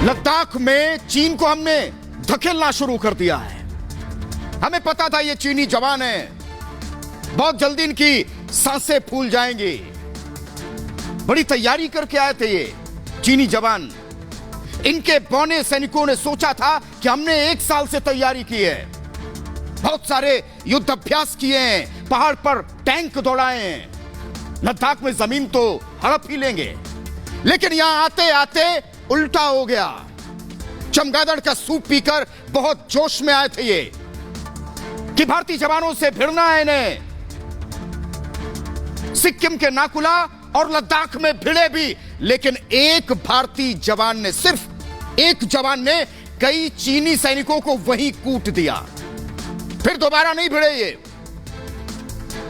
लद्दाख में चीन को हमने धकेलना शुरू कर दिया है। हमें पता था ये चीनी जवान है, बहुत जल्दी इनकी सांसें फूल जाएंगी। बड़ी तैयारी करके आए थे ये चीनी जवान। इनके बौने सैनिकों ने सोचा था कि हमने 1 साल से तैयारी की है, बहुत सारे युद्ध अभ्यास किए हैं, पहाड़ पर टैंक दौड़ाए हैं, लद्दाख में जमीन तो हड़प ही लेंगे। लेकिन यहां आते आते उल्टा हो गया। चमगादड़ का सूप पीकर बहुत जोश में आए थे ये कि भारतीय जवानों से भिड़ना है इन्हें। सिक्किम के नाकुला और लद्दाख में भिड़े भी, लेकिन एक भारतीय जवान ने, सिर्फ एक जवान ने कई चीनी सैनिकों को वहीं कूट दिया। फिर दोबारा नहीं भिड़े ये।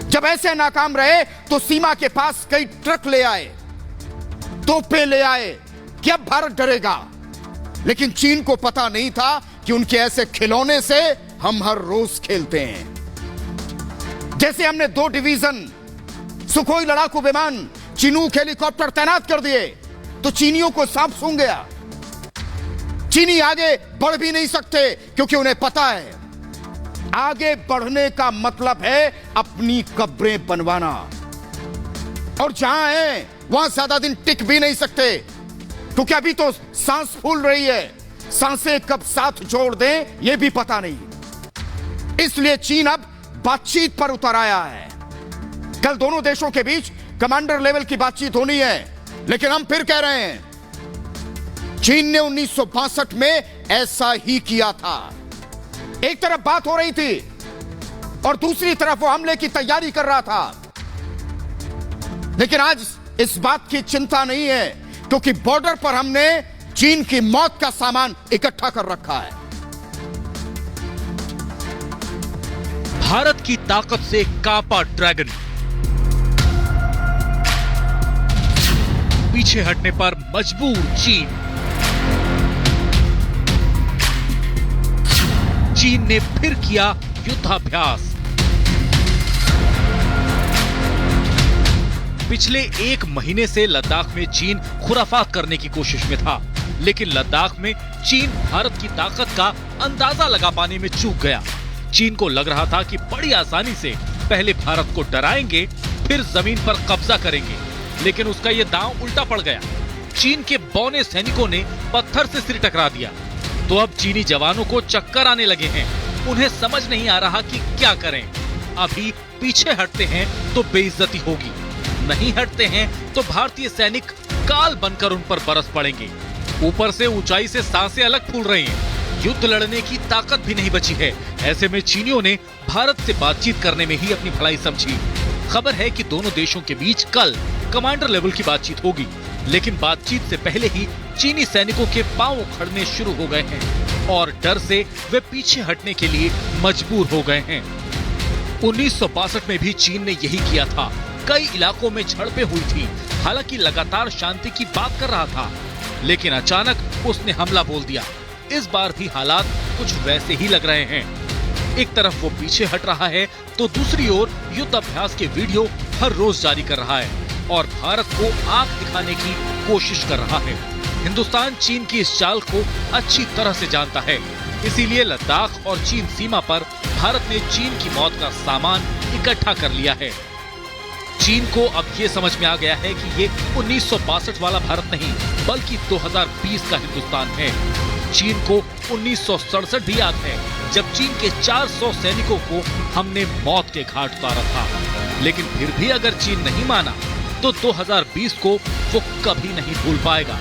जब ऐसे नाकाम रहे तो सीमा के पास कई ट्रक ले आए, तोपें ले आए कि अब भारत डरेगा। लेकिन चीन को पता नहीं था कि उनके ऐसे खिलौने से हम हर रोज खेलते हैं। जैसे हमने 2 डिवीजन सुखोई लड़ाकू विमान, चिनूक हेलीकॉप्टर तैनात कर दिए तो चीनियों को सांप सूंघ गया। चीनी आगे बढ़ भी नहीं सकते क्योंकि उन्हें पता है आगे बढ़ने का मतलब है अपनी कब्रें बनवाना। और जहां है वहां ज्यादा दिन टिक भी नहीं सकते क्योंकि अभी तो सांस फूल रही है, सांसें कब साथ जोड़ दें यह भी पता नहीं। इसलिए चीन अब बातचीत पर उतर आया है। कल दोनों देशों के बीच कमांडर लेवल की बातचीत होनी है, लेकिन हम फिर कह रहे हैं चीन ने 1962 में ऐसा ही किया था। एक तरफ बात हो रही थी और दूसरी तरफ वो हमले की तैयारी कर रहा था। लेकिन आज इस बात की चिंता नहीं है क्योंकि बॉर्डर पर हमने चीन की मौत का सामान इकट्ठा कर रखा है। भारत की ताकत से कांपा ड्रैगन, पीछे हटने पर मजबूर चीन। चीन ने फिर किया युद्धाभ्यास। पिछले 1 महीने से लद्दाख में चीन खुराफात करने की कोशिश में था, लेकिन लद्दाख में चीन भारत की ताकत का अंदाजा लगा पाने में चूक गया। चीन को लग रहा था कि बड़ी आसानी से पहले भारत को डराएंगे, फिर जमीन पर कब्जा करेंगे, लेकिन उसका ये दांव उल्टा पड़ गया। चीन के बौने सैनिकों ने पत्थर से सिर टकरा दिया। तो अब चीनी जवानों को चक्कर आने लगे हैं। उन्हें समझ नहीं आ रहा कि क्या करें। अभी पीछे हटते हैं तो बेइज्जती होगी, नहीं हटते हैं तो भारतीय सैनिक काल बनकर उन पर बरस पड़ेंगे। ऊपर से ऊंचाई से सांसें अलग फूल रही हैं। युद्ध लड़ने की ताकत भी नहीं बची है। ऐसे में चीनियों ने भारत से बातचीत करने में ही अपनी भलाई समझी। खबर है कि दोनों देशों के बीच कल कमांडर लेवल की बातचीत होगी, लेकिन बातचीत से पहले ही चीनी सैनिकों के पांव उखड़ने शुरू हो गए हैं और डर से वे पीछे हटने के लिए मजबूर हो गए हैं। 1962 में भी चीन ने यही किया था। कई इलाकों में झड़पें हुई थी। हालांकि लगातार शांति की बात कर रहा था, लेकिन अचानक उसने हमला बोल दिया। इस बार भी हालात कुछ वैसे ही लग रहे हैं। एक तरफ वो पीछे हट रहा है तो दूसरी ओर युद्ध अभ्यास के वीडियो हर रोज जारी कर रहा है और भारत को आंख दिखाने की कोशिश कर रहा है। हिंदुस्तान चीन की इस चाल को अच्छी तरह से जानता है, इसीलिए लद्दाख और चीन सीमा पर भारत ने चीन की मौत का सामान इकट्ठा कर लिया है। चीन को अब ये समझ में आ गया है कि ये 1962 वाला भारत नहीं बल्कि 2020 का हिंदुस्तान है। चीन को 1967 भी याद है जब चीन के 400 सैनिकों को हमने मौत के घाट उतारा था। लेकिन फिर भी अगर चीन नहीं माना तो 2020 को वो कभी नहीं भूल पाएगा।